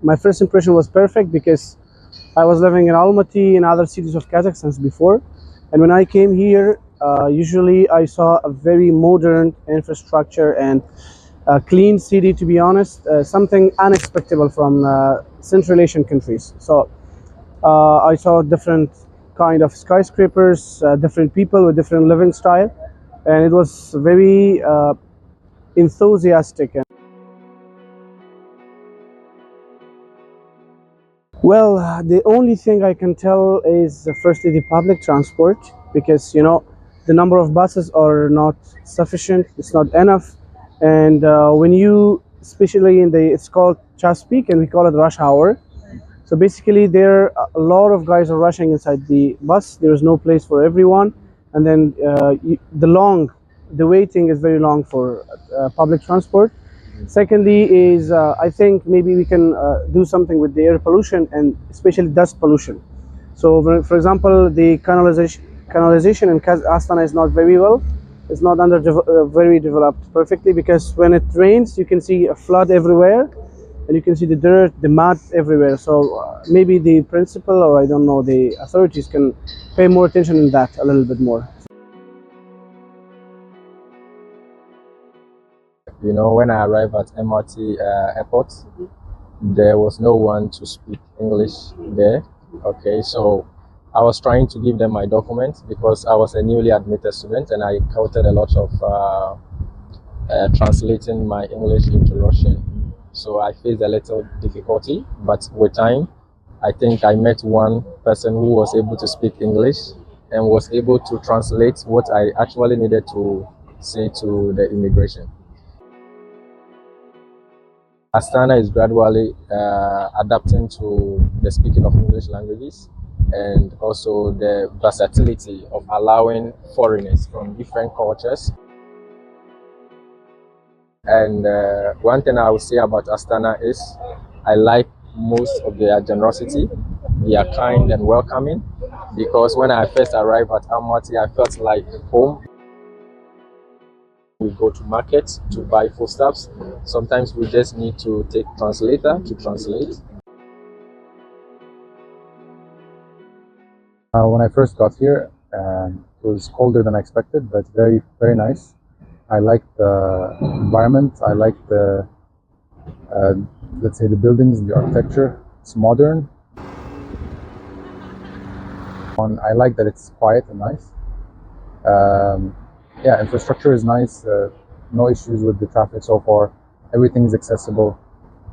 my first impression was perfect because I was living in Almaty and other cities of Kazakhstan before, and when I came here, usually I saw a very modern infrastructure and a clean city. To be honest, something unexpected from Central Asian countries. So I saw different kind of skyscrapers, different people with different living style, and it was very enthusiastic. Well, the only thing I can tell is firstly the public transport, because the number of buses are not sufficient. It's not enough, and when you, especially in the, it's called Chas peak and we call it rush hour. So basically, there a lot of guys are rushing inside the bus. There is no place for everyone, and then the waiting is very long for public transport. Secondly, is I think maybe we can do something with the air pollution and especially dust pollution. So, for example, the canalization in Astana is not very well. It's not very developed perfectly, because when it rains, you can see a flood everywhere, and you can see the dirt, the mud everywhere. So maybe the principal, or I don't know, the authorities can pay more attention in that a little bit more. When I arrived at MRT airport, there was no one to speak English there. Okay, so I was trying to give them my documents because I was a newly admitted student and I encountered a lot of translating my English into Russian. So I faced a little difficulty, but with time, I think I met one person who was able to speak English and was able to translate what I actually needed to say to the immigration. Astana is gradually adapting to the speaking of English languages, and also the versatility of allowing foreigners from different cultures. And one thing I would say about Astana is I like most of their generosity. They are kind and welcoming, because when I first arrived at Almaty, I felt like home. We go to markets to buy foodstuffs. Sometimes we just need to take translator to translate. When I first got here, it was colder than I expected, but very, very nice. I like the environment. I like the, let's say, the buildings, the architecture. It's modern. I like that it's quiet and nice. Yeah, infrastructure is nice. No issues with the traffic so far. Everything is accessible.